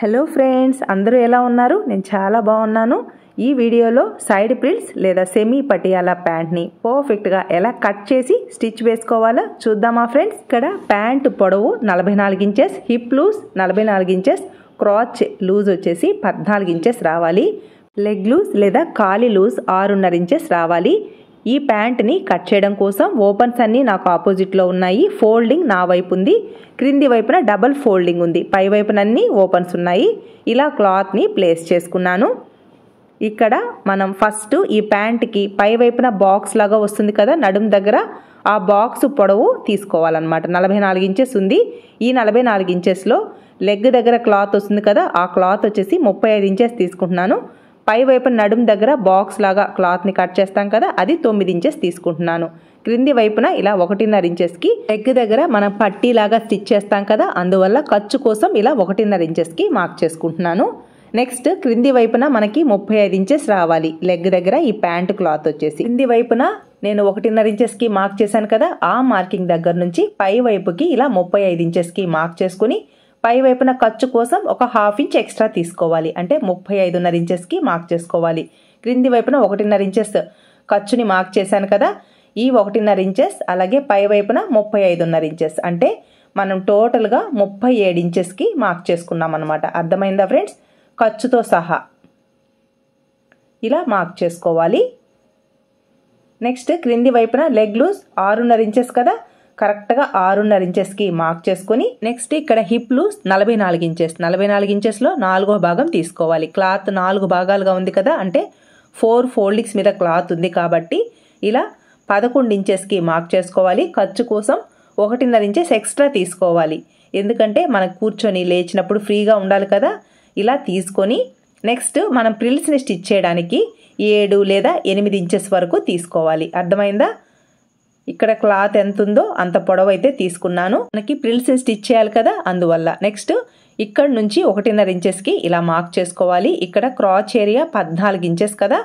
Hello friends, అందరూ ఎలా ఉన్నారు? నేను చాలా బాగున్నాను. ఈ వీడియోలో సైడ్ ప్రిల్స్ లేదా సెమీ పటియాలా ప్యాంట్ని పర్ఫెక్ట్గా ఎలా కట్ చేసి స్టిచ్ వేసుకోవాలో చూద్దామా ఫ్రెండ్స్. ఇక్కడ ప్యాంట్ పొడవు 44 inches, hip loose 44 inches, క్రాచ్ loose వచ్చేసి 14 ఇంచెస్ రావాలి. లెగ్ లూజ్ లేదా కాలి లూజ్ 6.5 ఇంచెస్ రావాలి. ఈ ప్యాంట్ని కట్ చేయడం కోసం ఓపెన్స్ అన్నీ నాకు ఆపోజిట్లో ఉన్నాయి. ఫోల్డింగ్ నా వైపు ఉంది, క్రింది వైపున డబల్ ఫోల్డింగ్ ఉంది, పై వైపున అన్నీ ఓపెన్స్ ఉన్నాయి. ఇలా క్లాత్ని ప్లేస్ చేసుకున్నాను. ఇక్కడ మనం ఫస్ట్ ఈ ప్యాంట్కి పై వైపున బాక్స్ లాగా వస్తుంది కదా నడుం దగ్గర, ఆ బాక్స్ పొడవు తీసుకోవాలన్నమాట. 44 ఇంచెస్ ఉంది. ఈ 44 ఇంచెస్లో లెగ్ దగ్గర క్లాత్ వస్తుంది కదా, ఆ క్లాత్ వచ్చేసి 35 ఇంచెస్ తీసుకుంటున్నాను. పై వైపున నడుం దగ్గర బాక్స్ లాగా క్లాత్ని కట్ చేస్తాం కదా, అది 9 ఇంచెస్ తీసుకుంటున్నాను. క్రింది వైపున ఇలా 1.5 ఇంచెస్కి లెగ్ దగ్గర మనం పట్టీలాగా స్టిచ్ చేస్తాం కదా, అందువల్ల ఖర్చు కోసం ఇలా 1.5 ఇంచెస్కి మార్క్ చేసుకుంటున్నాను. నెక్స్ట్ క్రింది వైపున మనకి 35 ఇంచెస్ రావాలి లెగ్ దగ్గర. ఈ ప్యాంట్ క్లాత్ వచ్చేసి క్రింది వైపున నేను 1.5 ఇంచెస్కి మార్క్ చేశాను కదా, ఆ మార్కింగ్ దగ్గర నుంచి పై వైపుకి ఇలా 35 ఇంచెస్కి మార్క్ చేసుకుని పై వైపున ఖర్చు కోసం ఒక 1/2 ఇంచ్ ఎక్స్ట్రా తీసుకోవాలి. అంటే 35.5 ఇంచెస్కి మార్క్ చేసుకోవాలి. క్రింది వైపున 1.5 ఇంచెస్ ఖర్చుని మార్క్ చేశాను కదా, ఈ 1.5 ఇంచెస్ అలాగే పై వైపున 35.5 ఇంచెస్, అంటే మనం టోటల్గా 37 ఇంచెస్కి మార్క్ చేసుకున్నాం అనమాట. అర్థమైందా ఫ్రెండ్స్? ఖర్చుతో సహా ఇలా మార్క్ చేసుకోవాలి. నెక్స్ట్ క్రింది వైపున లెగ్ లూజ్ 6.5 ఇంచెస్ కదా, కరెక్ట్గా 6.5 ఇంచెస్కి మార్క్ చేసుకుని నెక్స్ట్ ఇక్కడ హిప్ లూజ్ 44 ఇంచెస్. 44 ఇంచెస్లో 4వ భాగం తీసుకోవాలి. క్లాత్ 4 భాగాలుగా ఉంది కదా, అంటే 4 ఫోల్డింగ్స్ మీద క్లాత్ ఉంది కాబట్టి ఇలా 11 ఇంచెస్కి మార్క్ చేసుకోవాలి. ఖర్చు కోసం 1.5 ఇంచెస్ ఎక్స్ట్రా తీసుకోవాలి. ఎందుకంటే మనకు కూర్చొని లేచినప్పుడు ఫ్రీగా ఉండాలి కదా. ఇలా తీసుకొని నెక్స్ట్ మనం ప్రిల్స్ని స్టిచ్ చేయడానికి 7 లేదా 8 ఇంచెస్ వరకు తీసుకోవాలి. అర్థమైందా? ఇక్కడ క్లాత్ ఎంత ఉందో అంత పొడవు అయితే తీసుకున్నాను. మనకి ప్రిల్స్ స్టిచ్ చేయాలి కదా, అందువల్ల. నెక్స్ట్ ఇక్కడ నుంచి 1.5 ఇంచెస్కి ఇలా మార్క్ చేసుకోవాలి. ఇక్కడ క్రాచ్ ఏరియా 14 ఇంచెస్ కదా,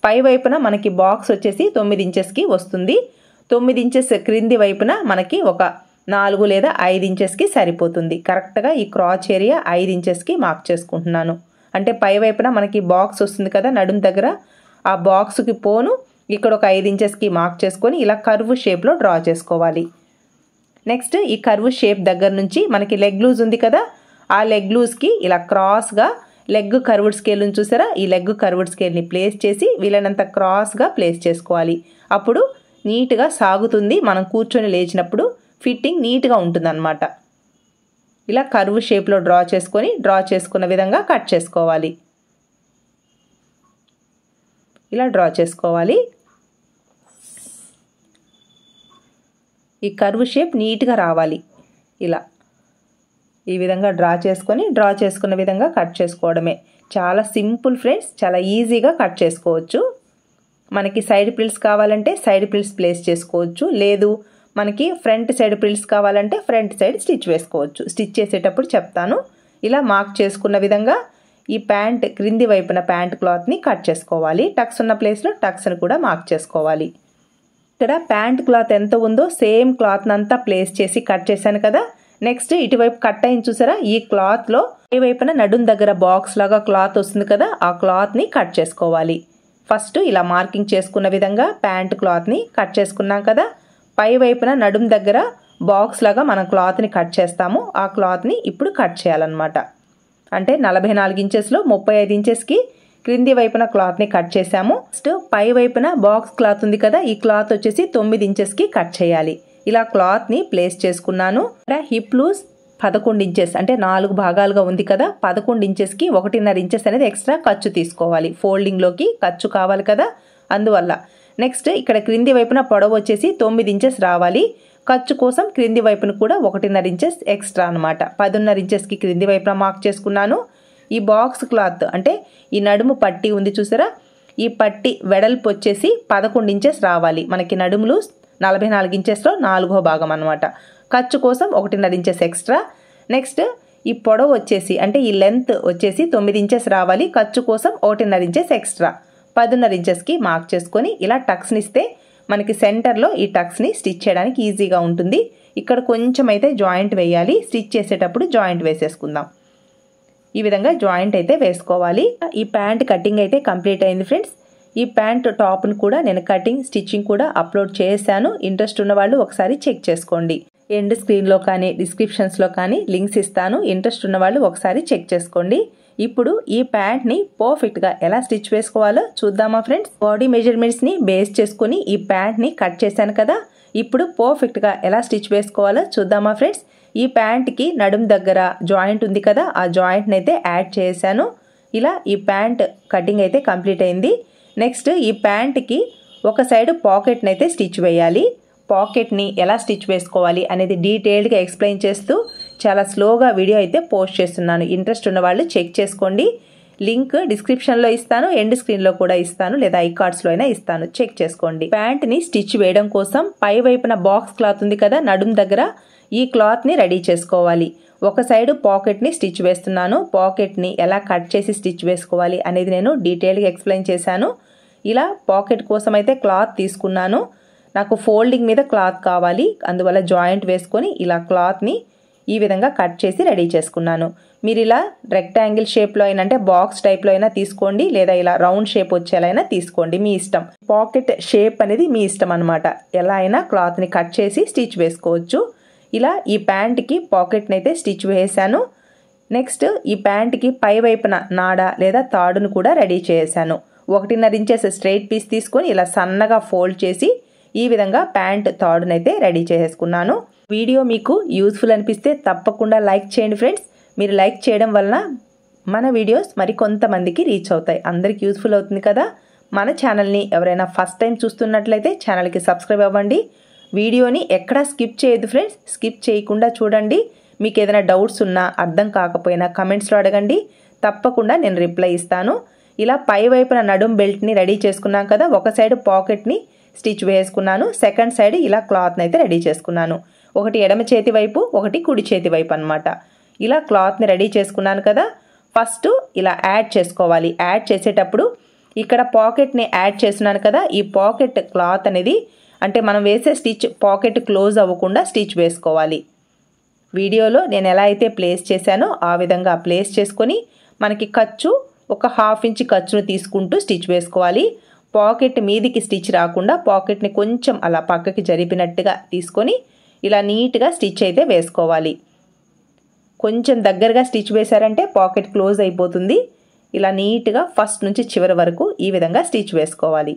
పై వైపున మనకి బాక్స్ వచ్చేసి 9 ఇంచెస్కి వస్తుంది. 9 ఇంచెస్ క్రింది వైపున మనకి ఒక 4 లేదా 5 ఇంచెస్కి సరిపోతుంది. కరెక్ట్గా ఈ క్రాచ్ ఏరియా 5 ఇంచెస్కి మార్క్ చేసుకుంటున్నాను. అంటే పై వైపున మనకి బాక్స్ వస్తుంది కదా నడుం దగ్గర, ఆ బాక్స్కి పోను ఇక్కడ ఒక 5 ఇంచెస్కి మార్క్ చేసుకొని ఇలా కర్వ్ షేప్లో డ్రా చేసుకోవాలి. నెక్స్ట్ ఈ కర్వ్ షేప్ దగ్గర నుంచి మనకి లెగ్ లూజ్ ఉంది కదా, ఆ లెగ్ లూజ్కి ఇలా క్రాస్గా లెగ్ కర్వ్డ్ స్కేల్ని చూసారా, ఈ లెగ్ కర్వ్డ్ స్కేల్ని ప్లేస్ చేసి వీలైనంత క్రాస్గా ప్లేస్ చేసుకోవాలి. అప్పుడు నీట్గా సాగుతుంది. మనం కూర్చొని లేచినప్పుడు ఫిట్టింగ్ నీట్గా ఉంటుందన్నమాట. ఇలా కర్వ్ షేప్లో డ్రా చేసుకున్న విధంగా కట్ చేసుకోవాలి. ఇలా డ్రా చేసుకోవాలి. ఈ కర్వ్ షేప్ నీట్గా రావాలి. ఇలా ఈ విధంగా డ్రా చేసుకున్న విధంగా కట్ చేసుకోవడమే. చాలా సింపుల్ ఫ్రెండ్స్, చాలా ఈజీగా కట్ చేసుకోవచ్చు. మనకి సైడ్ ప్రిల్స్ కావాలంటే సైడ్ ప్రిల్స్ ప్లేస్ చేసుకోవచ్చు, లేదు మనకి ఫ్రంట్ సైడ్ ప్రిల్స్ కావాలంటే ఫ్రంట్ సైడ్ స్టిచ్ వేసుకోవచ్చు. స్టిచ్ చేసేటప్పుడు చెప్తాను. ఇలా మార్క్ చేసుకున్న విధంగా ఈ ప్యాంట్ క్రింది వైపున ప్యాంట్ క్లాత్ని కట్ చేసుకోవాలి. టక్స్ ఉన్న ప్లేస్లో టక్స్ని కూడా మార్క్ చేసుకోవాలి. ఇక్కడ ప్యాంట్ క్లాత్ ఎంత ఉందో సేమ్ క్లాత్ని అంతా ప్లేస్ చేసి కట్ చేశాను కదా. నెక్స్ట్ ఇటువైపు కట్ అయింది చూసారా, ఈ క్లాత్లో ఏ వైపున నడుం దగ్గర బాక్స్ లాగా క్లాత్ వస్తుంది కదా, ఆ క్లాత్ని కట్ చేసుకోవాలి. ఫస్ట్ ఇలా మార్కింగ్ చేసుకున్న విధంగా ప్యాంట్ క్లాత్ని కట్ చేసుకున్నాం కదా, పై వైపున నడుం దగ్గర బాక్స్ లాగా మనం క్లాత్ని కట్ చేస్తాము. ఆ క్లాత్ని ఇప్పుడు కట్ చేయాలన్నమాట. అంటే 44 ఇంచెస్లో 35 ఇంచెస్కి క్రింది వైపున క్లాత్ని కట్ చేసాము. నెక్స్ట్ పై వైపున బాక్స్ క్లాత్ ఉంది కదా, ఈ క్లాత్ వచ్చేసి 9 ఇంచెస్కి కట్ చేయాలి. ఇలా క్లాత్ని ప్లేస్ చేసుకున్నాను. హిప్ లూజ్ 11 ఇంచెస్, అంటే 4 భాగాలుగా ఉంది కదా, 11 ఇంచెస్కి 1.5 ఇంచెస్ అనేది ఎక్స్ట్రా ఖర్చు తీసుకోవాలి. ఫోల్డింగ్లోకి ఖర్చు కావాలి కదా, అందువల్ల. నెక్స్ట్ ఇక్కడ క్రింది వైపున పొడవు వచ్చేసి 9 ఇంచెస్ రావాలి. ఖర్చు కోసం క్రింది వైపున కూడా 1.5 ఇంచెస్ ఎక్స్ట్రా అనమాట. 10.5 ఇంచెస్కి క్రింది వైపున మార్క్ చేసుకున్నాను. ఈ బాక్స్ క్లాత్ అంటే ఈ నడుము పట్టీ ఉంది చూసారా, ఈ పట్టీ వెడల్పు వచ్చేసి 11 ఇంచెస్ రావాలి. మనకి నడుములు 44 ఇంచెస్లో 4వ భాగం అనమాట. ఖర్చు కోసం 1.5 ఇంచెస్ ఎక్స్ట్రా. నెక్స్ట్ ఈ పొడవు వచ్చేసి అంటే ఈ లెంత్ వచ్చేసి 9 ఇంచెస్ రావాలి. ఖర్చు కోసం 1.5 ఇంచెస్ ఎక్స్ట్రా. 10.5 ఇంచెస్కి మార్క్ చేసుకొని ఇలా టక్స్ని ఇస్తే మనకి సెంటర్లో ఈ టక్స్ని స్టిచ్ చేయడానికి ఈజీగా ఉంటుంది. ఇక్కడ కొంచెం అయితే జాయింట్ వేయాలి. స్టిచ్ చేసేటప్పుడు జాయింట్ వేసేసుకుందాం. ఈ విధంగా జాయింట్ అయితే వేసుకోవాలి. ఈ ప్యాంట్ కటింగ్ అయితే కంప్లీట్ అయింది ఫ్రెండ్స్. ఈ ప్యాంట్ టాప్ను కూడా నేను కటింగ్ స్టిచ్చింగ్ కూడా అప్లోడ్ చేశాను. ఇంట్రెస్ట్ ఉన్న వాళ్ళు ఒకసారి చెక్ చేసుకోండి. ఎండ్ స్క్రీన్లో కానీ డిస్క్రిప్షన్స్లో కానీ లింక్స్ ఇస్తాను. ఇంట్రెస్ట్ ఉన్న వాళ్ళు ఒకసారి చెక్ చేసుకోండి. ఇప్పుడు ఈ ప్యాంట్ని పర్ఫెక్ట్గా ఎలా స్టిచ్ వేసుకోవాలో చూద్దామా ఫ్రెండ్స్. బాడీ మెజర్మెంట్స్ని బేస్ చేసుకుని ఈ ప్యాంట్ని కట్ చేశాను కదా. ఇప్పుడు పర్ఫెక్ట్గా ఎలా స్టిచ్ వేసుకోవాలో చూద్దామా ఫ్రెండ్స్. ఈ ప్యాంట్కి నడుం దగ్గర జాయింట్ ఉంది కదా, ఆ జాయింట్ని అయితే యాడ్ చేశాను. ఇలా ఈ ప్యాంట్ కటింగ్ అయితే కంప్లీట్ అయింది. నెక్స్ట్ ఈ ప్యాంట్కి ఒక సైడ్ పాకెట్ని అయితే స్టిచ్ వేయాలి. పాకెట్ని ఎలా స్టిచ్ వేసుకోవాలి అనేది డీటెయిల్డ్గా ఎక్స్ప్లెయిన్ చేస్తూ చాలా స్లోగా వీడియో అయితే పోస్ట్ చేస్తున్నాను. ఇంట్రెస్ట్ ఉన్న వాళ్ళు చెక్ చేసుకోండి. లింక్ డిస్క్రిప్షన్లో ఇస్తాను, ఎండ్ స్క్రీన్లో కూడా ఇస్తాను, లేదా ఐ కార్డ్స్లో అయినా ఇస్తాను, చెక్ చేసుకోండి. ప్యాంట్ని స్టిచ్ వేయడం కోసం పై వైపున బాక్స్ క్లాత్ ఉంది కదా నడుం దగ్గర, ఈ క్లాత్ని రెడీ చేసుకోవాలి. ఒక సైడ్ పాకెట్ని స్టిచ్ వేస్తున్నాను. పాకెట్ని ఎలా కట్ చేసి స్టిచ్ వేసుకోవాలి అనేది నేను డీటెయిల్గా ఎక్స్ప్లెయిన్ చేశాను. ఇలా పాకెట్ కోసం అయితే క్లాత్ తీసుకున్నాను. నాకు ఫోల్డింగ్ మీద క్లాత్ కావాలి, అందువల్ల జాయింట్ వేసుకొని ఇలా క్లాత్ని ఈ విధంగా కట్ చేసి రెడీ చేసుకున్నాను. మీరు ఇలా రెక్టాంగిల్ షేప్లో అయినా అంటే బాక్స్ టైప్లో అయినా తీసుకోండి, లేదా ఇలా రౌండ్ షేప్ వచ్చేలా అయినా తీసుకోండి, మీ ఇష్టం. పాకెట్ షేప్ అనేది మీ ఇష్టం అనమాట. ఎలా అయినా క్లాత్ని కట్ చేసి స్టిచ్ వేసుకోవచ్చు. ఇలా ఈ ప్యాంట్కి పాకెట్ని అయితే స్టిచ్ వేసాను. నెక్స్ట్ ఈ ప్యాంట్కి పై వైపున నాడ లేదా తాడును కూడా రెడీ చేశాను. 1.5 ఇంచెస్ స్ట్రైట్ పీస్ తీసుకొని ఇలా సన్నగా ఫోల్డ్ చేసి ఈ విధంగా ప్యాంట్ తాడునైతే రెడీ చేసేసుకున్నాను. వీడియో మీకు యూస్ఫుల్ అనిపిస్తే తప్పకుండా లైక్ చేయండి ఫ్రెండ్స్. మీరు లైక్ చేయడం వలన మన వీడియోస్ మరి కొంతమందికి రీచ్ అవుతాయి, అందరికి యూస్ఫుల్ అవుతుంది కదా. మన ఛానల్ని ఎవరైనా ఫస్ట్ టైం చూస్తున్నట్లయితే ఛానల్కి సబ్స్క్రైబ్ అవ్వండి. వీడియోని ఎక్కడా స్కిప్ చేయొద్దు ఫ్రెండ్స్, స్కిప్ చేయకుండా చూడండి. మీకు ఏదైనా డౌట్స్ ఉన్నా అర్థం కాకపోయినా కమెంట్స్లో అడగండి, తప్పకుండా నేను రిప్లై ఇస్తాను. ఇలా పై వైపున నడుం బెల్ట్ని రెడీ చేసుకున్నాం కదా, ఒక సైడ్ పాకెట్ని స్టిచ్ వేసుకున్నాను, సెకండ్ సైడ్ ఇలా క్లాత్ని అయితే రెడీ చేసుకున్నాను. ఒకటి ఎడమ చేతి వైపు, ఒకటి కుడి చేతి వైపు అనమాట. ఇలా క్లాత్ని రెడీ చేసుకున్నాను కదా. ఫస్ట్ ఇలా యాడ్ చేసుకోవాలి. యాడ్ చేసేటప్పుడు ఇక్కడ పాకెట్ని యాడ్ చేస్తున్నాను కదా, ఈ పాకెట్ క్లాత్ అనేది అంటే మనం వేసే స్టిచ్ పాకెట్ క్లోజ్ అవ్వకుండా స్టిచ్ వేసుకోవాలి. వీడియోలో నేను ఎలా అయితే ప్లేస్ చేశానో ఆ విధంగా ప్లేస్ చేసుకొని మనకి ఖర్చు ఒక 1/2 ఇంచ్ ఖర్చును తీసుకుంటూ స్టిచ్ వేసుకోవాలి. పాకెట్ మీదికి స్టిచ్ రాకుండా పాకెట్ని కొంచెం అలా పక్కకి జరిపినట్టుగా తీసుకొని ఇలా నీట్గా స్టిచ్ అయితే వేసుకోవాలి. కొంచెం దగ్గరగా స్టిచ్ వేశారంటే పాకెట్ క్లోజ్ అయిపోతుంది. ఇలా నీట్గా ఫస్ట్ నుంచి చివరి వరకు ఈ విధంగా స్టిచ్ వేసుకోవాలి.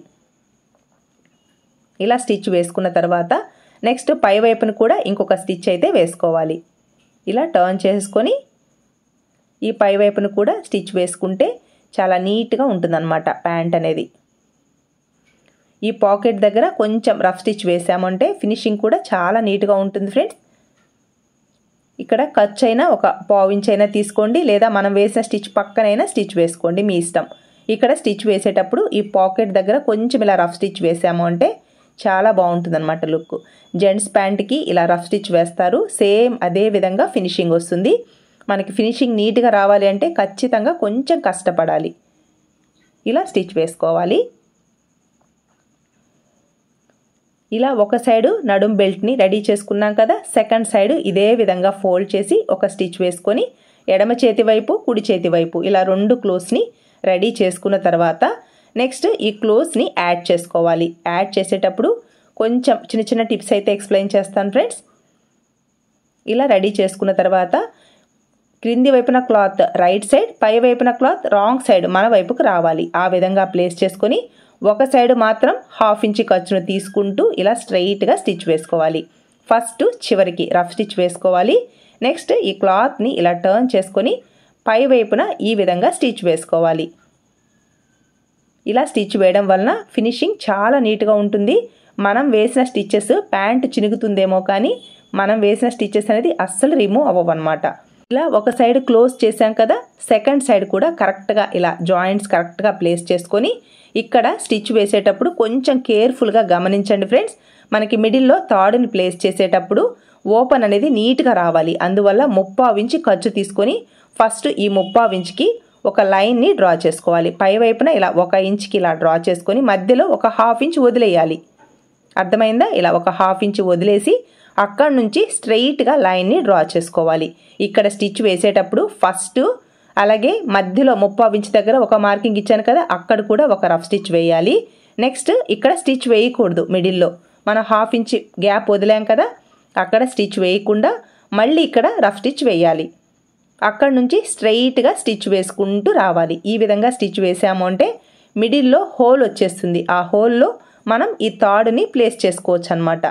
ఇలా స్టిచ్ వేసుకున్న తర్వాత నెక్స్ట్ పై వైపును కూడా ఇంకొక స్టిచ్ అయితే వేసుకోవాలి. ఇలా టర్న్ చేసుకొని ఈ పై వైపును కూడా స్టిచ్ వేసుకుంటే చాలా నీట్గా ఉంటుందన్నమాట ప్యాంట్ అనేది. ఈ పాకెట్ దగ్గర కొంచెం రఫ్ స్టిచ్ వేసామంటే ఫినిషింగ్ కూడా చాలా నీట్గా ఉంటుంది ఫ్రెండ్స్. ఇక్కడ ఖర్చు అయినా ఒక 1/4 ఇంచ్ అయినా తీసుకోండి, లేదా మనం వేసిన స్టిచ్ పక్కనైనా స్టిచ్ వేసుకోండి, మీ ఇష్టం. ఇక్కడ స్టిచ్ వేసేటప్పుడు ఈ పాకెట్ దగ్గర కొంచెం ఇలా రఫ్ స్టిచ్ వేసాము అంటే చాలా బాగుంటుంది అనమాట లుక్. జెంట్స్ ప్యాంట్కి ఇలా రఫ్ స్టిచ్ వేస్తారు, సేమ్ అదే విధంగా ఫినిషింగ్ వస్తుంది. మనకి ఫినిషింగ్ నీట్గా రావాలి అంటే ఖచ్చితంగా కొంచెం కష్టపడాలి. ఇలా స్టిచ్ వేసుకోవాలి. ఇలా ఒక సైడు నడుం బెల్ట్ని రెడీ చేసుకున్నాం కదా, సెకండ్ సైడ్ ఇదే విధంగా ఫోల్డ్ చేసి ఒక స్టిచ్ వేసుకొని ఎడమ చేతి వైపు కుడి చేతి వైపు ఇలా 2 క్లోజ్ని రెడీ చేసుకున్న తర్వాత నెక్స్ట్ ఈ క్లోజ్ని యాడ్ చేసుకోవాలి. యాడ్ చేసేటప్పుడు కొంచెం చిన్న చిన్న టిప్స్ అయితే ఎక్స్ప్లెయిన్ చేస్తాను ఫ్రెండ్స్. ఇలా రెడీ చేసుకున్న తర్వాత క్రింది వైపున క్లాత్ రైట్ సైడ్, పై వైపున క్లాత్ రాంగ్ సైడ్ మన వైపుకు రావాలి. ఆ విధంగా ప్లేస్ చేసుకొని ఒక సైడ్ మాత్రం 1/2 ఇంచ్ ఖర్చును తీసుకుంటూ ఇలా స్ట్రైట్గా స్టిచ్ వేసుకోవాలి. ఫస్ట్ చివరికి రఫ్ స్టిచ్ వేసుకోవాలి. నెక్స్ట్ ఈ క్లాత్ని ఇలా టర్న్ చేసుకొని పై వైపున ఈ విధంగా స్టిచ్ వేసుకోవాలి. ఇలా స్టిచ్ వేయడం వలన ఫినిషింగ్ చాలా నీట్గా ఉంటుంది. మనం వేసిన స్టిచ్చెస్ ప్యాంట్ చినుగుతుందేమో కానీ మనం వేసిన స్టిచ్చెస్ అనేది అస్సలు రిమూవ్ అవ్వవన్నమాట. ఇలా ఒక సైడ్ క్లోజ్ చేసాం కదా, సెకండ్ సైడ్ కూడా కరెక్ట్గా ఇలా జాయింట్స్ కరెక్ట్గా ప్లేస్ చేసుకొని ఇక్కడ స్టిచ్ వేసేటప్పుడు కొంచెం కేర్ఫుల్గా గమనించండి ఫ్రెండ్స్. మనకి మిడిల్లో తాడుని ప్లేస్ చేసేటప్పుడు ఓపెన్ అనేది నీట్గా రావాలి. అందువల్ల 3/4 ఇంచ్ ఖర్చు తీసుకొని ఫస్ట్ ఈ 3/4 ఇంచ్కి ఒక లైన్ని డ్రా చేసుకోవాలి. పై వైపున ఇలా 1 ఇంచ్కి ఇలా డ్రా చేసుకొని మధ్యలో ఒక 1/2 ఇంచ్ వదిలేయాలి. అర్థమైందా? ఇలా ఒక 1/2 ఇంచ్ వదిలేసి అక్కడ నుంచి స్ట్రెయిట్గా లైన్ని డ్రా చేసుకోవాలి. ఇక్కడ స్టిచ్ వేసేటప్పుడు ఫస్ట్ అలాగే మధ్యలో 3/4 ఇంచ్ దగ్గర ఒక మార్కింగ్ ఇచ్చాను కదా, అక్కడ కూడా ఒక రఫ్ స్టిచ్ వేయాలి. నెక్స్ట్ ఇక్కడ స్టిచ్ వేయకూడదు, మిడిల్లో మనం 1/2 ఇంచ్ గ్యాప్ వదిలాం కదా, అక్కడ స్టిచ్ వేయకుండా మళ్ళీ ఇక్కడ రఫ్ స్టిచ్ వేయాలి. అక్కడ నుంచి స్ట్రైట్గా స్టిచ్ వేసుకుంటూ రావాలి. ఈ విధంగా స్టిచ్ వేసాము అంటే మిడిల్లో హోల్ వచ్చేస్తుంది. ఆ హోల్లో మనం ఈ తాడుని ప్లేస్ చేసుకోవచ్చు అనమాట.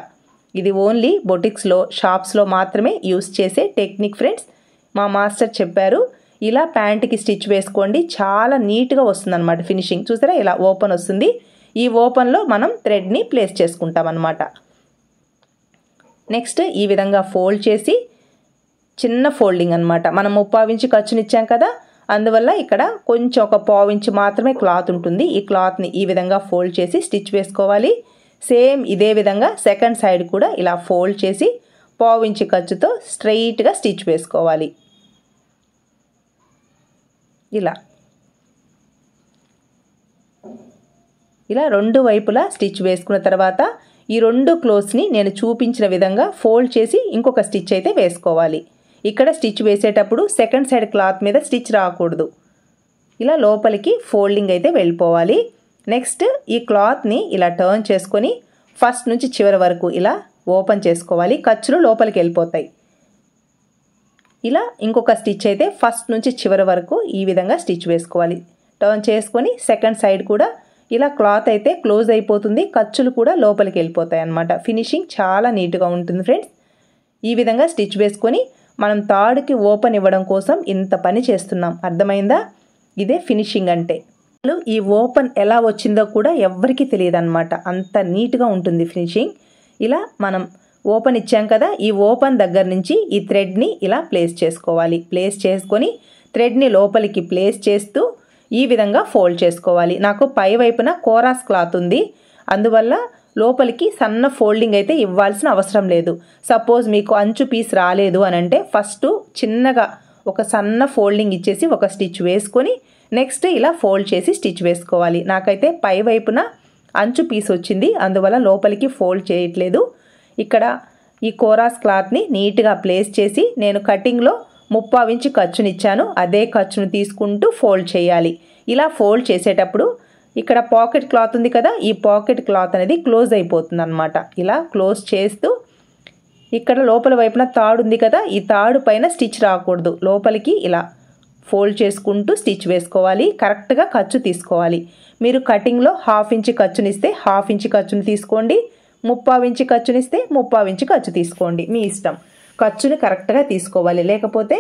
ఇది ఓన్లీ బొటిక్స్లో, షాప్స్లో మాత్రమే యూస్ చేసే టెక్నిక్ ఫ్రెండ్స్. మా మాస్టర్ చెప్పారు, ఇలా ప్యాంట్కి స్టిచ్ వేసుకోండి, చాలా నీట్గా వస్తుంది అనమాట ఫినిషింగ్. చూసారా, ఇలా ఓపెన్ వస్తుంది. ఈ ఓపెన్లో మనం థ్రెడ్ని ప్లేస్ చేసుకుంటాం అనమాట. నెక్స్ట్ ఈ విధంగా ఫోల్డ్ చేసి, చిన్న ఫోల్డింగ్ అనమాట. మనం 3/4 ఇంచ్ ఖర్చునిచ్చాం కదా, అందువల్ల ఇక్కడ కొంచెం ఒక 1/4 ఇంచ్ మాత్రమే క్లాత్ ఉంటుంది. ఈ క్లాత్ని ఈ విధంగా ఫోల్డ్ చేసి స్టిచ్ వేసుకోవాలి. సేమ్ ఇదే విధంగా సెకండ్ సైడ్ కూడా ఇలా ఫోల్డ్ చేసి 1/4 ఇంచ్ ఖర్చుతో స్ట్రైట్గా స్టిచ్ వేసుకోవాలి. ఇలా రెండు వైపులా స్టిచ్ వేసుకున్న తర్వాత ఈ రెండు క్లోత్స్ని నేను చూపించిన విధంగా ఫోల్డ్ చేసి ఇంకొక స్టిచ్ అయితే వేసుకోవాలి. ఇక్కడ స్టిచ్ వేసేటప్పుడు సెకండ్ సైడ్ క్లాత్ మీద స్టిచ్ రాకూడదు. ఇలా లోపలికి ఫోల్డింగ్ అయితే వెళ్ళిపోవాలి. నెక్స్ట్ ఈ క్లాత్ని ఇలా టర్న్ చేసుకొని ఫస్ట్ నుంచి చివరి వరకు ఇలా ఓపెన్ చేసుకోవాలి. ఖర్చులు లోపలికి వెళ్ళిపోతాయి. ఇలా ఇంకొక స్టిచ్ అయితే ఫస్ట్ నుంచి చివరి వరకు ఈ విధంగా స్టిచ్ వేసుకోవాలి. టర్న్ చేసుకొని సెకండ్ సైడ్ కూడా ఇలా క్లాత్ అయితే క్లోజ్ అయిపోతుంది, ఖర్చులు కూడా లోపలికి వెళ్ళిపోతాయి అన్నమాట. ఫినిషింగ్ చాలా నీట్గా ఉంటుంది ఫ్రెండ్స్. ఈ విధంగా స్టిచ్ వేసుకొని మనం తాడుకి ఓపెన్ ఇవ్వడం కోసం ఇంత పని చేస్తున్నాం, అర్థమైందా? ఇదే ఫినిషింగ్ అంటే. ఈ ఓపెన్ ఎలా వచ్చిందో కూడా ఎవ్వరికీ తెలియదు అనమాట, అంత నీట్గా ఉంటుంది ఫినిషింగ్. ఇలా మనం ఓపెన్ ఇచ్చాం కదా, ఈ ఓపెన్ దగ్గర నుంచి ఈ థ్రెడ్ని ఇలా ప్లేస్ చేసుకోవాలి. ప్లేస్ చేసుకొని థ్రెడ్ని లోపలికి ప్లేస్ చేస్తూ ఈ విధంగా ఫోల్డ్ చేసుకోవాలి. నాకు పై వైపున కోరాస్ క్లాత్ ఉంది, అందువల్ల లోపలికి సన్న ఫోల్డింగ్ అయితే ఇవ్వాల్సిన అవసరం లేదు. సపోజ్ మీకు అంచు పీస్ రాలేదు అని అంటే ఫస్ట్ చిన్నగా ఒక సన్న ఫోల్డింగ్ ఇచ్చేసి ఒక స్టిచ్ వేసుకొని నెక్స్ట్ ఇలా ఫోల్డ్ చేసి స్టిచ్ వేసుకోవాలి. నాకైతే పై వైపున అంచు పీస్ వచ్చింది, అందువల్ల లోపలికి ఫోల్డ్ చేయట్లేదు. ఇక్కడ ఈ కోరాస్ క్లాత్ని నీట్గా ప్లేస్ చేసి నేను కటింగ్లో 3/4 ఇంచ్ ఖర్చునిచ్చాను, అదే ఖర్చును తీసుకుంటూ ఫోల్డ్ చేయాలి. ఇలా ఫోల్డ్ చేసేటప్పుడు ఇక్కడ పాకెట్ క్లాత్ ఉంది కదా, ఈ పాకెట్ క్లాత్ అనేది క్లోజ్ అయిపోతుంది అనమాట. ఇలా క్లోజ్ చేస్తూ ఇక్కడ లోపల వైపున తాడు ఉంది కదా, ఈ తాడు పైన స్టిచ్ రాకూడదు, లోపలికి ఇలా ఫోల్డ్ చేసుకుంటూ స్టిచ్ వేసుకోవాలి. కరెక్ట్గా ఖర్చు తీసుకోవాలి. మీరు కటింగ్లో 1/2 ఇంచ్ ఖర్చునిస్తే 1/2 ఇంచ్ ఖర్చుని తీసుకోండి, 3/4 ఇంచ్ ఖర్చునిస్తే 3/4 ఇంచ్ ఖర్చు తీసుకోండి, మీ ఇష్టం. ఖర్చుని కరెక్ట్గా తీసుకోవాలి, లేకపోతే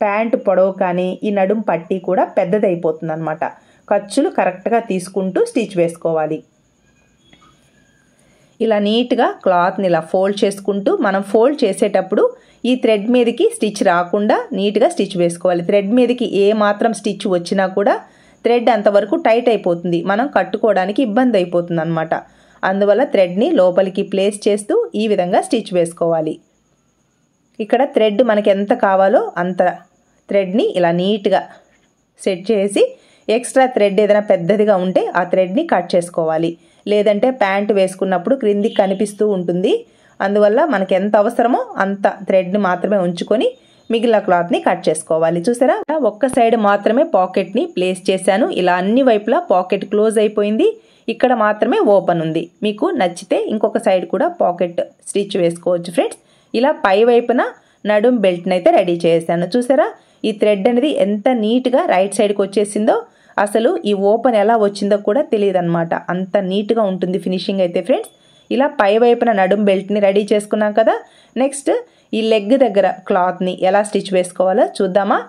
ప్యాంటు పొడవు కానీ ఈ నడుం పట్టి కూడా పెద్దదైపోతుంది అనమాట. ఖర్చులు కరెక్ట్గా తీసుకుంటూ స్టిచ్ వేసుకోవాలి. ఇలా నీట్గా క్లాత్ని ఇలా ఫోల్డ్ చేసుకుంటూ మనం ఫోల్డ్ చేసేటప్పుడు ఈ థ్రెడ్ మీదకి స్టిచ్ రాకుండా నీట్గా స్టిచ్ వేసుకోవాలి. థ్రెడ్ మీదకి ఏ మాత్రం స్టిచ్ వచ్చినా కూడా థ్రెడ్ అంతవరకు టైట్ అయిపోతుంది, మనం కట్టుకోవడానికి ఇబ్బంది అయిపోతుంది అనమాట. అందువల్ల థ్రెడ్ని లోపలికి ప్లేస్ చేస్తూ ఈ విధంగా స్టిచ్ వేసుకోవాలి. ఇక్కడ థ్రెడ్ మనకి ఎంత కావాలో అంత థ్రెడ్ని ఇలా నీట్గా సెట్ చేసి ఎక్స్ట్రా థ్రెడ్ ఏదైనా పెద్దదిగా ఉంటే ఆ థ్రెడ్ని కట్ చేసుకోవాలి. లేదంటే ప్యాంటు వేసుకున్నప్పుడు క్రిందికి కనిపిస్తూ ఉంటుంది, అందువల్ల మనకి ఎంత అవసరమో అంత థ్రెడ్ని మాత్రమే ఉంచుకొని మిగిలిన క్లాత్ని కట్ చేసుకోవాలి. చూసారా, ఒక్క సైడ్ మాత్రమే పాకెట్ని ప్లేస్ చేశాను. ఇలా అన్ని వైపులా పాకెట్ క్లోజ్ అయిపోయింది, ఇక్కడ మాత్రమే ఓపెన్ ఉంది. మీకు నచ్చితే ఇంకొక సైడ్ కూడా పాకెట్ స్టిచ్ వేసుకోవచ్చు ఫ్రెండ్స్. ఇలా పై వైపున నడుం బెల్ట్ని అయితే రెడీ చేశాను. చూసారా, ఈ థ్రెడ్ అనేది ఎంత నీట్గా రైట్ సైడ్కి వచ్చేసిందో, అసలు ఈ ఓపెన్ ఎలా వచ్చిందో కూడా తెలియదు అనమాట, అంత నీట్గా ఉంటుంది ఫినిషింగ్ అయితే ఫ్రెండ్స్. ఇలా పై వైపున నడుం బెల్ట్ని రెడీ చేసుకున్నాం కదా, నెక్స్ట్ ఈ లెగ్ దగ్గర క్లాత్ని ఎలా స్టిచ్ వేసుకోవాలో చూద్దామా.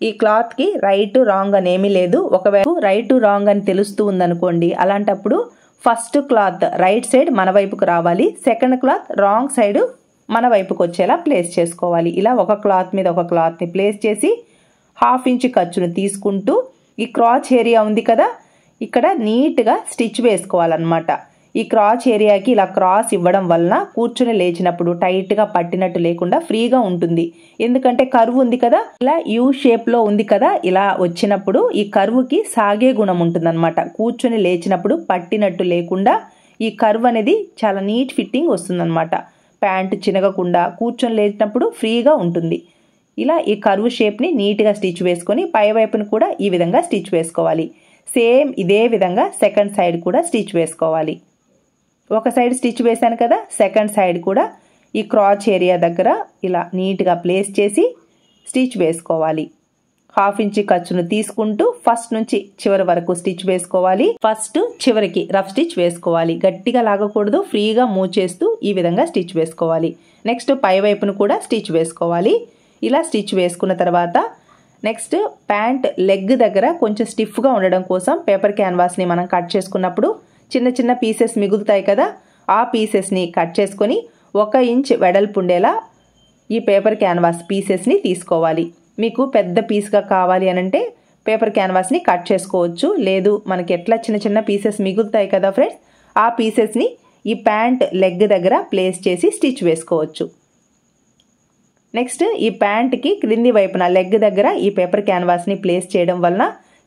ఈ క్లాత్కి రైట్ రాంగ్ అని ఏమీ లేదు. ఒకవేళ రైట్ రాంగ్ అని తెలుస్తూ ఉందనుకోండి, అలాంటప్పుడు ఫస్ట్ క్లాత్ రైట్ సైడ్ మన వైపుకు రావాలి, సెకండ్ క్లాత్ రాంగ్ సైడ్ మన వైపుకు వచ్చేలా ప్లేస్ చేసుకోవాలి. ఇలా ఒక క్లాత్ మీద ఒక క్లాత్ని ప్లేస్ చేసి 1/2 ఇంచ్ ఖర్చును తీసుకుంటూ ఈ క్రాచ్ ఏరియా ఉంది కదా, ఇక్కడ నీట్గా స్టిచ్ వేసుకోవాలన్నమాట. ఈ క్రాచ్ ఏరియాకి ఇలా క్రాస్ ఇవ్వడం వలన కూర్చుని లేచినప్పుడు టైట్గా పట్టినట్టు లేకుండా ఫ్రీగా ఉంటుంది. ఎందుకంటే కర్వ్ ఉంది కదా, ఇలా యూ షేప్లో ఉంది కదా, ఇలా వచ్చినప్పుడు ఈ కర్వ్కి సాగే గుణం ఉంటుందన్నమాట. కూర్చుని లేచినప్పుడు పట్టినట్టు లేకుండా ఈ కర్వ్ అనేది చాలా నీట్ ఫిట్టింగ్ వస్తుందన్నమాట. ప్యాంటు చినగకుండా కూర్చొని లేచినప్పుడు ఫ్రీగా ఉంటుంది. ఇలా ఈ కర్వ్ షేప్ని నీట్గా స్టిచ్ వేసుకొని పై వైపును కూడా ఈ విధంగా స్టిచ్ వేసుకోవాలి. సేమ్ ఇదే విధంగా సెకండ్ సైడ్ కూడా స్టిచ్ వేసుకోవాలి. ఒక సైడ్ స్టిచ్ వేసాను కదా, సెకండ్ సైడ్ కూడా ఈ క్రాచ్ ఏరియా దగ్గర ఇలా నీట్గా ప్లేస్ చేసి స్టిచ్ వేసుకోవాలి. 1/2 ఇంచ్ ఖర్చును తీసుకుంటూ ఫస్ట్ నుంచి చివరి వరకు స్టిచ్ వేసుకోవాలి. ఫస్ట్ చివరికి రఫ్ స్టిచ్ వేసుకోవాలి. గట్టిగా లాగకూడదు, ఫ్రీగా మూవ్ చేస్తూ ఈ విధంగా స్టిచ్ వేసుకోవాలి. నెక్స్ట్ పై వైపును కూడా స్టిచ్ వేసుకోవాలి. ఇలా స్టిచ్ వేసుకున్న తర్వాత నెక్స్ట్ ప్యాంట్ లెగ్ దగ్గర కొంచెం స్టిఫ్గా ఉండడం కోసం పేపర్ క్యాన్వాస్ని మనం కట్ చేసుకున్నప్పుడు చిన్న చిన్న పీసెస్ మిగులుతాయి కదా, ఆ పీసెస్ని కట్ చేసుకొని 1 ఇంచ్ వెడల్పు ఉండేలా ఈ పేపర్ క్యాన్వాస్ పీసెస్ని తీసుకోవాలి. మీకు పెద్ద పీస్గా కావాలి అనంటే పేపర్ క్యాన్వాస్ని కట్ చేసుకోవచ్చు. లేదు మనకి ఎట్లా చిన్న చిన్న పీసెస్ మిగులుతాయి కదా ఫ్రెండ్స్, ఆ పీసెస్ని ఈ ప్యాంట్ లెగ్ దగ్గర ప్లేస్ చేసి స్టిచ్ వేసుకోవచ్చు. నెక్స్ట్ ఈ ప్యాంట్కి క్రింది వైపున లెగ్ దగ్గర ఈ పేపర్ క్యాన్వాస్ని ప్లేస్ చేయడం వలన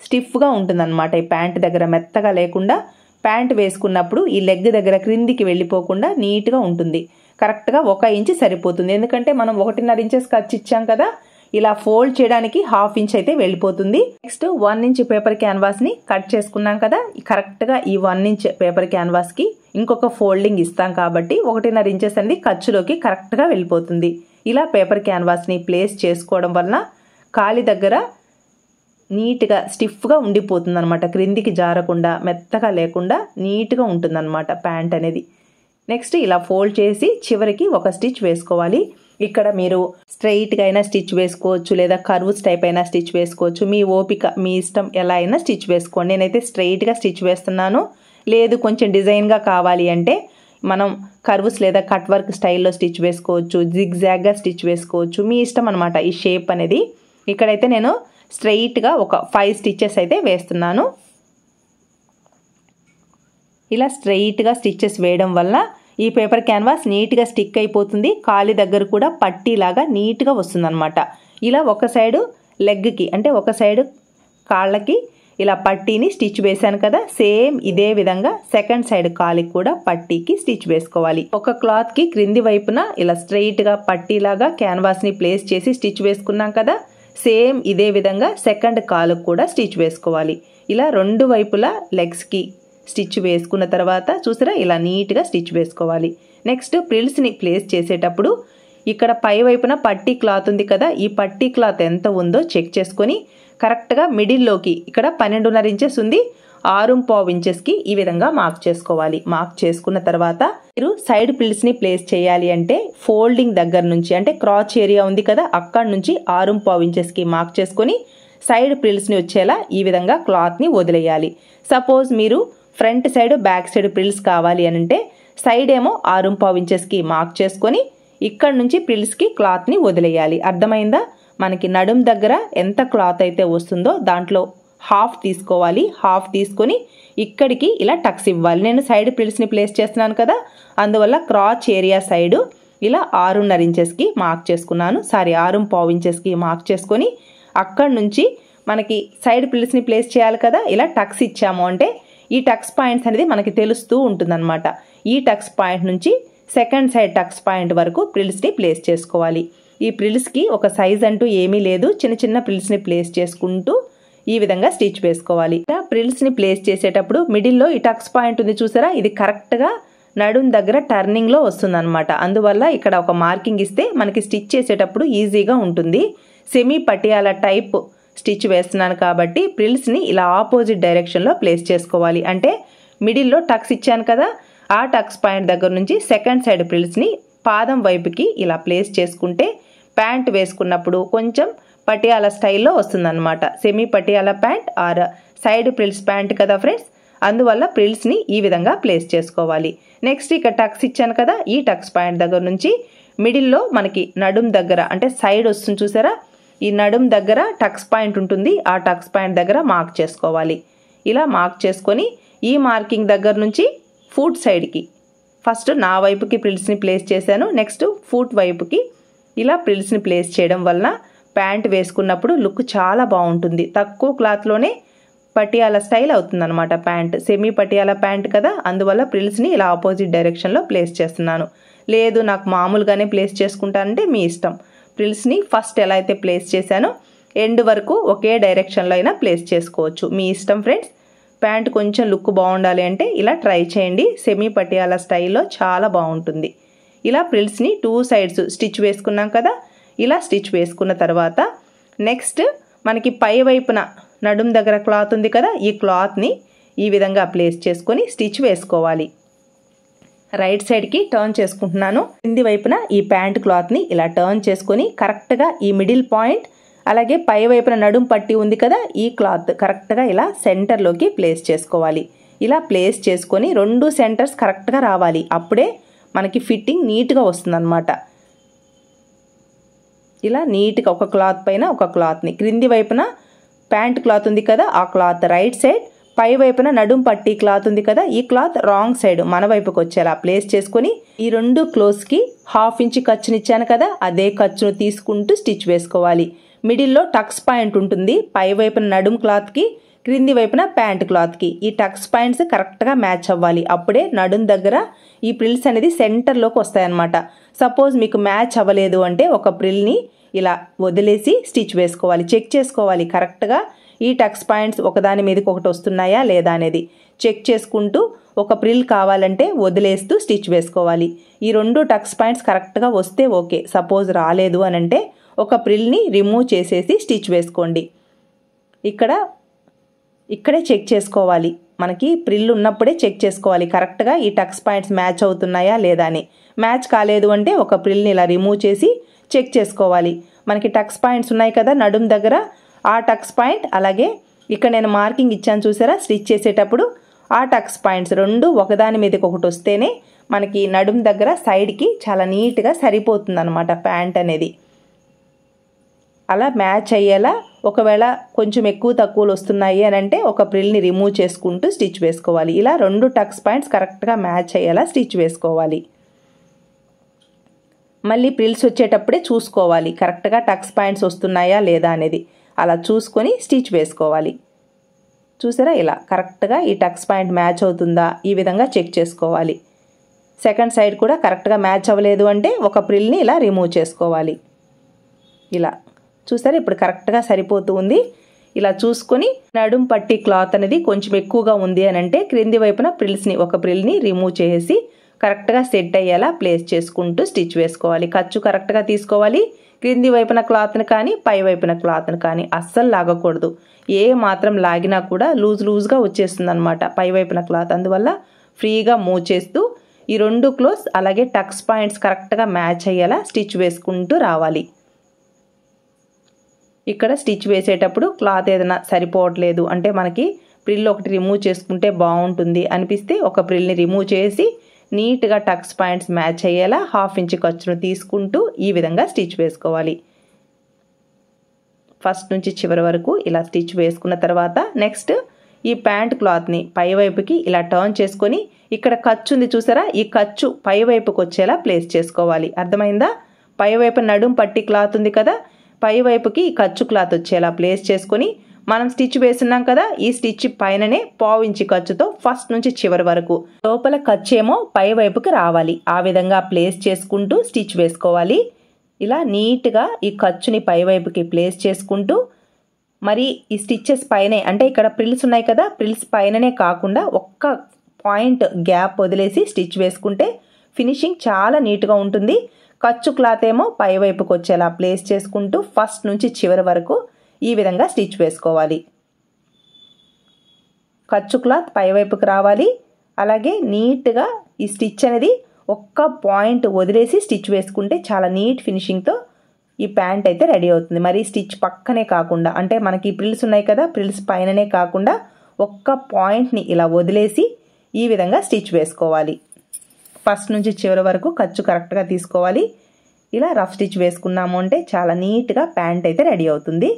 స్టిఫ్గా ఉంటుందన్నమాట. ఈ ప్యాంట్ దగ్గర మెత్తగా లేకుండా ప్యాంట్ వేసుకున్నప్పుడు ఈ లెగ్ దగ్గర క్రిందికి వెళ్ళిపోకుండా నీట్గా ఉంటుంది. కరెక్ట్గా 1 ఇంచ్ సరిపోతుంది. ఎందుకంటే మనం 1.5 ఇంచెస్ ఖర్చు ఇచ్చాం కదా, ఇలా ఫోల్డ్ చేయడానికి 1/2 ఇంచ్ అయితే వెళ్ళిపోతుంది. నెక్స్ట్ 1 ఇంచ్ పేపర్ క్యాన్వాస్ని కట్ చేసుకున్నాం కదా, కరెక్ట్గా ఈ 1 ఇంచ్ పేపర్ క్యాన్వాస్కి ఇంకొక ఫోల్డింగ్ ఇస్తాం కాబట్టి 1.5 ఇంచెస్ అనేది ఖర్చులోకి కరెక్ట్గా వెళ్ళిపోతుంది. ఇలా పేపర్ క్యాన్వాస్ని ప్లేస్ చేసుకోవడం వలన కాలి దగ్గర నీట్గా స్టిఫ్గా ఉండిపోతుంది అనమాట. క్రిందికి జారకుండా మెత్తగా లేకుండా నీట్గా ఉంటుందన్నమాట ప్యాంట్ అనేది. నెక్స్ట్ ఇలా ఫోల్డ్ చేసి చివరికి ఒక స్టిచ్ వేసుకోవాలి. ఇక్కడ మీరు స్ట్రైట్గా అయినా స్టిచ్ వేసుకోవచ్చు, లేదా కర్వ్స్ టైప్ అయినా స్టిచ్ వేసుకోవచ్చు. మీ ఓపిక, మీ ఇష్టం, ఎలా అయినా స్టిచ్ వేసుకోండి. నేనైతే స్ట్రైట్గా స్టిచ్ వేస్తున్నాను. లేదు కొంచెం డిజైన్గా కావాలి అంటే మనం కర్వ్స్ లేదా కట్ వర్క్ స్టైల్లో స్టిచ్ వేసుకోవచ్చు, జిగ్జాగ్గా స్టిచ్ వేసుకోవచ్చు. మీ ఇష్టం అనమాట ఈ షేప్ అనేది. ఇక్కడైతే నేను స్ట్రైట్గా ఒక 5 స్టిచెస్ అయితే వేస్తున్నాను. ఇలా స్ట్రైట్గా స్టిచెస్ వేయడం వల్ల ఈ పేపర్ క్యాన్వాస్ నీట్గా స్టిక్ అయిపోతుంది. కాలి దగ్గర కూడా పట్టీలాగా నీట్గా వస్తుందన్నమాట. ఇలా ఒక సైడు లెగ్కి అంటే ఒక సైడు కాళ్ళకి ఇలా పట్టీని స్టిచ్ వేశాను కదా, సేమ్ ఇదే విధంగా సెకండ్ సైడ్ కాలికి కూడా పట్టీకి స్టిచ్ వేసుకోవాలి. ఒక క్లాత్కి క్రింది వైపున ఇలా స్ట్రైట్గా పట్టీలాగా క్యాన్వాస్ని ప్లేస్ చేసి స్టిచ్ వేసుకున్నాం కదా, సేమ్ ఇదే విధంగా సెకండ్ కాలుకు కూడా స్టిచ్ వేసుకోవాలి. ఇలా 2 వైపులా లెగ్స్కి స్టిచ్ వేసుకున్న తర్వాత చూసారా ఇలా నీట్గా స్టిచ్ వేసుకోవాలి. నెక్స్ట్ ప్రిల్స్ని ప్లేస్ చేసేటప్పుడు ఇక్కడ పై వైపున పట్టీ క్లాత్ ఉంది కదా, ఈ పట్టీ క్లాత్ ఎంత ఉందో చెక్ చేసుకొని కరెక్ట్గా మిడిల్లోకి ఇక్కడ 12.5 ఇంచెస్ ఉంది, 6.5 ఇంచెస్కి ఈ విధంగా మార్క్ చేసుకోవాలి. మార్క్ చేసుకున్న తర్వాత మీరు సైడ్ ప్రిల్స్ని ప్లేస్ చేయాలి అంటే ఫోల్డింగ్ దగ్గర నుంచి అంటే క్రాచ్ ఏరియా ఉంది కదా, అక్కడ నుంచి 6.5 ఇంచెస్కి మార్క్ చేసుకొని సైడ్ ప్రిల్స్ని వచ్చేలా ఈ విధంగా క్లాత్ని వదిలేయాలి. సపోజ్ మీరు ఫ్రంట్ సైడ్ బ్యాక్ సైడ్ ప్రిల్స్ కావాలి అనంటే సైడ్ ఏమో 6.5 ఇంచెస్కి మార్క్ చేసుకొని ఇక్కడ నుంచి ప్రిల్స్కి క్లాత్ని వదిలేయాలి. అర్థమైందా? మనకి నడుం దగ్గర ఎంత క్లాత్ అయితే వస్తుందో దాంట్లో 1/2 తీసుకోవాలి. 1/2 తీసుకొని ఇక్కడికి ఇలా టక్స్ ఇవ్వాలి. నేను సైడ్ ప్రిల్స్ని ప్లేస్ చేస్తున్నాను కదా, అందువల్ల క్రాచ్ ఏరియా సైడు ఇలా 6.5 ఇంచెస్కి మార్క్ చేసుకున్నాను. 6.5 ఇంచెస్కి మార్క్ చేసుకొని అక్కడి నుంచి మనకి సైడ్ ప్రిల్స్ని ప్లేస్ చేయాలి కదా, ఇలా టక్స్ ఇచ్చాము అంటే ఈ టక్స్ పాయింట్స్ అనేది మనకి తెలుస్తూ ఉంటుందన్నమాట. ఈ టక్స్ పాయింట్ నుంచి సెకండ్ సైడ్ టక్స్ పాయింట్ వరకు ప్రిల్స్ని ప్లేస్ చేసుకోవాలి. ఈ ప్రిల్స్కి ఒక సైజ్ అంటూ ఏమీ లేదు, చిన్న చిన్న ప్రిల్స్ని ప్లేస్ చేసుకుంటూ ఈ విధంగా స్టిచ్ వేసుకోవాలి. ప్రిల్స్ని ప్లేస్ చేసేటప్పుడు మిడిల్లో ఈ టక్స్ పాయింట్ ఉంది చూసారా, ఇది కరెక్ట్గా నడుం దగ్గర టర్నింగ్లో వస్తుందన్నమాట. అందువల్ల ఇక్కడ ఒక మార్కింగ్ ఇస్తే మనకి స్టిచ్ చేసేటప్పుడు ఈజీగా ఉంటుంది. సెమీ పటియాలా టైప్ స్టిచ్ వేస్తున్నాను కాబట్టి ప్రిల్స్ని ఇలా ఆపోజిట్ డైరెక్షన్లో ప్లేస్ చేసుకోవాలి. అంటే మిడిల్లో టక్స్ ఇచ్చాను కదా, ఆ టక్స్ పాయింట్ దగ్గర నుంచి సెకండ్ సైడ్ ప్రిల్స్ని పాదం వైపుకి ఇలా ప్లేస్ చేసుకుంటే ప్యాంట్ వేసుకున్నప్పుడు కొంచెం పటియాలా స్టైల్లో వస్తుందన్నమాట. Semi Patiala pant or side frills pant కదా ఫ్రెండ్స్, అందువల్ల ప్రిల్స్ని ఈ విధంగా ప్లేస్ చేసుకోవాలి. నెక్స్ట్ ఇక్కడ టక్స్ ఇచ్చాను కదా, ఈ టక్స్ పాయింట్ దగ్గర నుంచి మిడిల్లో మనకి నడుం దగ్గర అంటే సైడ్ వస్తుంది చూసారా, ఈ నడుం దగ్గర టక్స్ పాయింట్ ఉంటుంది, ఆ టక్స్ పాయింట్ దగ్గర మార్క్ చేసుకోవాలి. ఇలా మార్క్ చేసుకొని ఈ మార్కింగ్ దగ్గర నుంచి ఫుట్ సైడ్కి ఫస్ట్ నా వైపుకి ప్రిల్స్ని ప్లేస్ చేశాను, నెక్స్ట్ ఫుట్ వైపుకి ఇలా ప్రిల్స్ని ప్లేస్ చేయడం వలన ప్యాంట్ వేసుకున్నప్పుడు లుక్ చాలా బాగుంటుంది. తక్కువ క్లాత్లోనే పటియాలా స్టైల్ అవుతుందన్నమాట ప్యాంట్. సెమీ పటియాలా ప్యాంట్ కదా, అందువల్ల ప్రిల్స్ని ఇలా ఆపోజిట్ డైరెక్షన్లో ప్లేస్ చేస్తున్నాను. లేదు నాకు మామూలుగానే ప్లేస్ చేసుకుంటానంటే మీ ఇష్టం. ఫ్రిల్స్ని ఫస్ట్ ఎలా అయితే ప్లేస్ చేశానో ఎండ్ వరకు ఒకే డైరెక్షన్లో అయినా ప్లేస్ చేసుకోవచ్చు, మీ ఇష్టం ఫ్రెండ్స్. ప్యాంట్ కొంచెం లుక్ బాగుండాలి అంటే ఇలా ట్రై చేయండి. సెమీ పటియాలా స్టైల్లో చాలా బాగుంటుంది. ఇలా ఫ్రిల్స్ని 2 సైడ్స్ స్టిచ్ వేసుకున్నాం కదా. ఇలా స్టిచ్ వేసుకున్న తర్వాత నెక్స్ట్ మనకి పై వైపున నడుం దగ్గర క్లాత్ ఉంది కదా, ఈ క్లాత్ని ఈ విధంగా ప్లేస్ చేసుకొని స్టిచ్ వేసుకోవాలి. రైట్ సైడ్కి టర్న్ చేసుకుంటున్నాను. కింది వైపున ఈ ప్యాంట్ క్లాత్ని ఇలా టర్న్ చేసుకొని కరెక్ట్గా ఈ మిడిల్ పాయింట్, అలాగే పై వైపున నడుం పట్టి ఉంది కదా, ఈ క్లాత్ కరెక్ట్గా ఇలా సెంటర్లోకి ప్లేస్ చేసుకోవాలి. ఇలా ప్లేస్ చేసుకొని 2 సెంటర్స్ కరెక్ట్గా రావాలి. అప్పుడే మనకి ఫిట్టింగ్ నీట్గా వస్తుందన్నమాట. ఇలా నీట్గా ఒక క్లాత్ పైన ఒక క్లాత్ని, క్రింది వైపున ప్యాంట్ క్లాత్ ఉంది కదా, ఆ క్లాత్ రైట్ సైడ్, పై వైపున నడుం పట్టి క్లాత్ ఉంది కదా, ఈ క్లాత్ రాంగ్ సైడ్ మన వైపుకి వచ్చేలా ప్లేస్ చేసుకొని ఈ 2 క్లోజ్కి 1/2 ఇంచ్ ఖర్చునిచ్చాను కదా, అదే ఖర్చును తీసుకుంటూ స్టిచ్ వేసుకోవాలి. మిడిల్లో టక్స్ పాయింట్ ఉంటుంది. పై వైపున నడుం క్లాత్కి, క్రింది వైపున ప్యాంట్ క్లాత్కి ఈ టక్స్ పాయింట్స్ కరెక్ట్గా మ్యాచ్ అవ్వాలి. అప్పుడే నడుం దగ్గర ఈ ప్రిల్స్ అనేది సెంటర్లోకి వస్తాయన్నమాట. సపోజ్ మీకు మ్యాచ్ అవ్వలేదు అంటే ఒక ప్రిల్ని ఇలా వదిలేసి స్టిచ్ వేసుకోవాలి. చెక్ చేసుకోవాలి కరెక్ట్గా ఈ టక్స్ పాయింట్స్ ఒకదాని మీదకి ఒకటి వస్తున్నాయా లేదా అనేది చెక్ చేసుకుంటూ ఒక ప్రిల్ కావాలంటే వదిలేస్తూ స్టిచ్ వేసుకోవాలి. ఈ 2 టక్స్ పాయింట్స్ కరెక్ట్గా వస్తే ఓకే. సపోజ్ రాలేదు అని అంటే ఒక ప్రిల్ని రిమూవ్ చేసేసి స్టిచ్ వేసుకోండి. ఇక్కడే చెక్ చేసుకోవాలి. మనకి ప్రిల్ ఉన్నప్పుడే చెక్ చేసుకోవాలి కరెక్ట్గా ఈ టక్స్ పాయింట్స్ మ్యాచ్ అవుతున్నాయా లేదా అని. మ్యాచ్ కాలేదు అంటే ఒక ప్రిల్ని ఇలా రిమూవ్ చేసి చెక్ చేసుకోవాలి. మనకి టక్స్ పాయింట్స్ ఉన్నాయి కదా నడుం దగ్గర, ఆ టక్స్ పాయింట్, అలాగే ఇక్కడ నేను మార్కింగ్ ఇచ్చాను చూసారా స్టిచ్ చేసేటప్పుడు, ఆ టక్స్ పాయింట్స్ 2 ఒకదాని మీదకి ఒకటి వస్తేనే మనకి నడుం దగ్గర సైడ్కి చాలా నీట్గా సరిపోతుంది అనమాట ప్యాంట్ అనేది. అలా మ్యాచ్ అయ్యేలా, ఒకవేళ కొంచెం ఎక్కువ తక్కువలు వస్తున్నాయి అని అంటే ఒక ప్రిల్ని రిమూవ్ చేసుకుంటూ స్టిచ్ వేసుకోవాలి. ఇలా 2 టక్స్ పాయింట్స్ కరెక్ట్గా మ్యాచ్ అయ్యేలా స్టిచ్ వేసుకోవాలి. మళ్ళీ ప్రిల్స్ వచ్చేటప్పుడే చూసుకోవాలి కరెక్ట్గా టక్స్ పాయింట్స్ వస్తున్నాయా లేదా అనేది. అలా చూసుకొని స్టిచ్ వేసుకోవాలి. చూసారా ఇలా కరెక్ట్గా ఈ టక్స్ పాయింట్ మ్యాచ్ అవుతుందా, ఈ విధంగా చెక్ చేసుకోవాలి. సెకండ్ సైడ్ కూడా కరెక్ట్గా మ్యాచ్ అవ్వలేదు అంటే ఒక ప్రిల్ని ఇలా రిమూవ్ చేసుకోవాలి. ఇలా చూసారా ఇప్పుడు కరెక్ట్గా సరిపోతూ ఉంది. ఇలా చూసుకొని నడుం పట్టి క్లాత్ అనేది కొంచెం ఎక్కువగా ఉంది అని అంటే క్రింది వైపున ఒక ప్రిల్ని రిమూవ్ చేసి కరెక్ట్గా సెట్ అయ్యేలా ప్లేస్ చేసుకుంటూ స్టిచ్ వేసుకోవాలి. ఖర్చు కరెక్ట్గా తీసుకోవాలి. క్రింది వైపున క్లాత్ని కానీ పై వైపున క్లాత్ని కానీ అస్సలు లాగకూడదు. ఏ మాత్రం లాగినా కూడా లూజ్గా వచ్చేస్తుంది అనమాట పై వైపున క్లాత్. అందువల్ల ఫ్రీగా మూవ్ చేస్తూ ఈ 2 క్లోజ్ అలాగే టక్స్ పాయింట్స్ కరెక్ట్గా మ్యాచ్ అయ్యేలా స్టిచ్ వేసుకుంటూ రావాలి. ఇక్కడ స్టిచ్ వేసేటప్పుడు క్లాత్ ఏదైనా సరిపోవట్లేదు అంటే మనకి ప్రిల్ ఒకటి రిమూవ్ చేసుకుంటే బాగుంటుంది అనిపిస్తే ఒక ప్రిల్ని రిమూవ్ చేసి నీట్గా టక్స్ పాయింట్స్ మ్యాచ్ అయ్యేలా 1/2 ఇంచ్ ఖర్చును తీసుకుంటూ ఈ విధంగా స్టిచ్ వేసుకోవాలి. ఫస్ట్ నుంచి చివరి వరకు ఇలా స్టిచ్ వేసుకున్న తర్వాత నెక్స్ట్ ఈ ప్యాంట్ క్లాత్ని పై వైపుకి ఇలా టర్న్ చేసుకొని ఇక్కడ ఖర్చు ఉంది చూసారా, ఈ ఖర్చు పై వైపుకి వచ్చేలా ప్లేస్ చేసుకోవాలి. అర్థమైందా? పై వైపు నడుం పట్టి క్లాత్ ఉంది కదా, పై వైపుకి ఈ ఖర్చు క్లాత్ వచ్చేలా ప్లేస్ చేసుకొని మనం స్టిచ్ వేస్తున్నాం కదా, ఈ స్టిచ్ పైననే 1/2 ఇంచ్ ఖర్చుతో ఫస్ట్ నుంచి చివరి వరకు లోపల ఖర్చు ఏమో పై వైపుకి రావాలి. ఆ విధంగా ప్లేస్ చేసుకుంటూ స్టిచ్ వేసుకోవాలి. ఇలా నీట్గా ఈ ఖర్చుని పై వైపుకి ప్లేస్ చేసుకుంటూ మరి ఈ స్టిచ్చెస్ పైనే అంటే ఇక్కడ ప్రిల్స్ ఉన్నాయి కదా, ప్రిల్స్ పైననే కాకుండా ఒక్క పాయింట్ గ్యాప్ వదిలేసి స్టిచ్ వేసుకుంటే ఫినిషింగ్ చాలా నీట్గా ఉంటుంది. ఖర్చు క్లాత్ ఏమో పై వైపుకి వచ్చేలా ప్లేస్ చేసుకుంటూ ఫస్ట్ నుంచి చివరి వరకు ఈ విధంగా స్టిచ్ వేసుకోవాలి. ఖర్చు క్లాత్ పై వైపుకి రావాలి. అలాగే నీట్గా ఈ స్టిచ్ అనేది ఒక్క పాయింట్ వదిలేసి స్టిచ్ వేసుకుంటే చాలా నీట్ ఫినిషింగ్తో ఈ ప్యాంట్ అయితే రెడీ అవుతుంది. మరి స్టిచ్ పక్కనే కాకుండా అంటే మనకి ప్రిల్స్ ఉన్నాయి కదా, ప్రిల్స్ పైననే కాకుండా ఒక్క పాయింట్ని ఇలా వదిలేసి ఈ విధంగా స్టిచ్ వేసుకోవాలి. ఫస్ట్ నుంచి చివరి వరకు ఖర్చు కరెక్ట్గా తీసుకోవాలి. ఇలా రఫ్ స్టిచ్ వేసుకున్నాము అంటే చాలా నీట్గా ప్యాంట్ అయితే రెడీ అవుతుంది.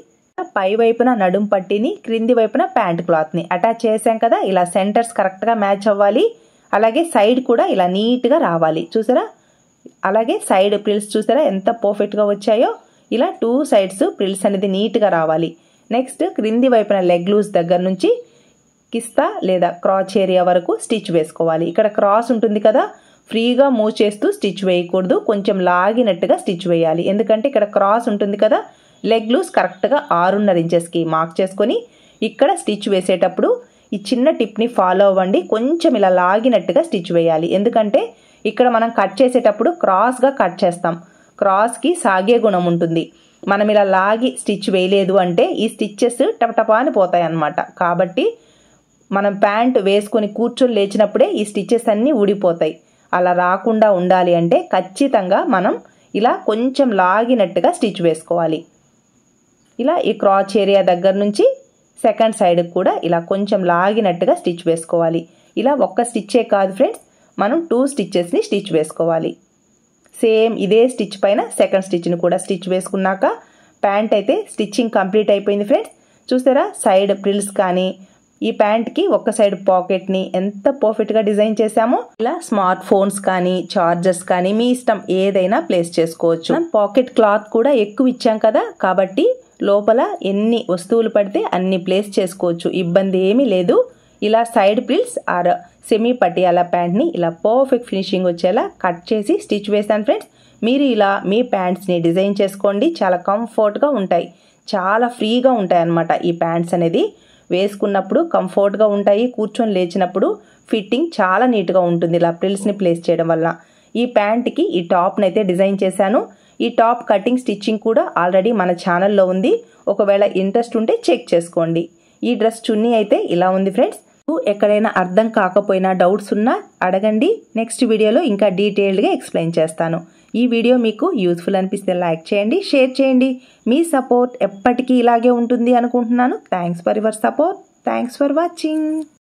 పై వైపున నడుం పట్టిని, క్రింది వైపున ప్యాంట్ క్లాత్ని అటాచ్ చేసాం కదా, ఇలా సెంటర్స్ కరెక్ట్గా మ్యాచ్ అవ్వాలి. అలాగే సైడ్ కూడా ఇలా నీట్గా రావాలి. చూసారా, అలాగే సైడ్ ప్రిల్స్ చూసారా ఎంత పర్ఫెక్ట్గా వచ్చాయో. ఇలా 2 సైడ్స్ ప్రిల్స్ అనేది నీట్గా రావాలి. నెక్స్ట్ క్రింది వైపున లెగ్ లూజ్ దగ్గర నుంచి కిస్తా లేదా క్రాచ్ ఏరియా వరకు స్టిచ్ వేసుకోవాలి. ఇక్కడ క్రాస్ ఉంటుంది కదా, ఫ్రీగా మూవ్ చేస్తూ స్టిచ్ వేయకూడదు, కొంచెం లాగినట్టుగా స్టిచ్ వేయాలి. ఎందుకంటే ఇక్కడ క్రాస్ ఉంటుంది కదా, లెగ్ లూజ్ కరెక్ట్గా 6.5 ఇంచెస్కి మార్క్ చేసుకొని ఇక్కడ స్టిచ్ వేసేటప్పుడు ఈ చిన్న టిప్ని ఫాలో అవ్వండి. కొంచెం ఇలా లాగినట్టుగా స్టిచ్ వేయాలి. ఎందుకంటే ఇక్కడ మనం కట్ చేసేటప్పుడు క్రాస్గా కట్ చేస్తాం, క్రాస్కి సాగే గుణం ఉంటుంది. మనం ఇలా లాగి స్టిచ్ వేయలేదు అంటే ఈ స్టిచ్చెస్ టపటపా అని పోతాయి అన్నమాట. కాబట్టి మనం ప్యాంట్ వేసుకొని కూర్చొని లేచినప్పుడే ఈ స్టిచ్చెస్ అన్నీ ఊడిపోతాయి. అలా రాకుండా ఉండాలి అంటే ఖచ్చితంగా మనం ఇలా కొంచెం లాగినట్టుగా స్టిచ్ వేసుకోవాలి. ఇలా ఈ క్రాచ్ ఏరియా దగ్గర నుంచి సెకండ్ సైడ్కి కూడా ఇలా కొంచెం లాగినట్టుగా స్టిచ్ వేసుకోవాలి. ఇలా ఒక్క స్టిచ్చే కాదు ఫ్రెండ్స్, మనం 2 స్టిచ్చెస్ని స్టిచ్ వేసుకోవాలి. సేమ్ ఇదే స్టిచ్ పైన సెకండ్ స్టిచ్ని కూడా స్టిచ్ వేసుకున్నాక ప్యాంట్ అయితే స్టిచ్చింగ్ కంప్లీట్ అయిపోయింది ఫ్రెండ్స్. చూసారా, సైడ్ ప్రిల్స్ కానీ ఈ ప్యాంట్కి ఒక్క సైడ్ పాకెట్ని ఎంత పర్ఫెక్ట్గా డిజైన్ చేసామో. ఇలా స్మార్ట్ ఫోన్స్ కానీ చార్జర్స్ కానీ మీ ఇష్టం ఏదైనా ప్లేస్ చేసుకోవచ్చు. పాకెట్ క్లాత్ కూడా ఎక్కువ ఇచ్చాం కదా, కాబట్టి లోపల ఎన్ని వస్తువులు పడితే అన్ని ప్లేస్ చేసుకోవచ్చు, ఇబ్బంది ఏమీ లేదు. ఇలా సైడ్ ప్రిల్స్ ఆర్ సెమీ పటియాలా ప్యాంట్ని ఇలా పర్ఫెక్ట్ ఫినిషింగ్ వచ్చేలా కట్ చేసి స్టిచ్ వేసాను ఫ్రెండ్స్. మీరు ఇలా మీ ప్యాంట్స్ని డిజైన్ చేసుకోండి, చాలా కంఫర్ట్గా ఉంటాయి, చాలా ఫ్రీగా ఉంటాయి అన్నమాట. ఈ ప్యాంట్స్ అనేది వేసుకున్నప్పుడు కంఫర్ట్గా ఉంటాయి, కూర్చొని లేచినప్పుడు ఫిట్టింగ్ చాలా నీట్గా ఉంటుంది ఇలా ప్రిల్స్ని ప్లేస్ చేయడం వల్ల. ఈ ప్యాంట్కి ఈ టాప్ని అయితే డిజైన్ చేశాను. ఈ టాప్ కటింగ్ స్టిచ్చింగ్ కూడా ఆల్రెడీ మన ఛానల్లో ఉంది, ఒకవేళ ఇంట్రెస్ట్ ఉంటే చెక్ చేసుకోండి. ఈ డ్రెస్ చున్నీ అయితే ఇలా ఉంది ఫ్రెండ్స్. ఎక్కడైనా అర్థం కాకపోయినా డౌట్స్ ఉన్నా అడగండి, నెక్స్ట్ వీడియోలో ఇంకా డీటెయిల్డ్గా ఎక్స్ప్లెయిన్ చేస్తాను. ఈ వీడియో మీకు యూస్ఫుల్ అనిపిస్తే లైక్ చేయండి, షేర్ చేయండి. మీ సపోర్ట్ ఎప్పటికీ ఇలాగే ఉంటుంది అనుకుంటున్నాను. Thanks for your support. Thanks for watching.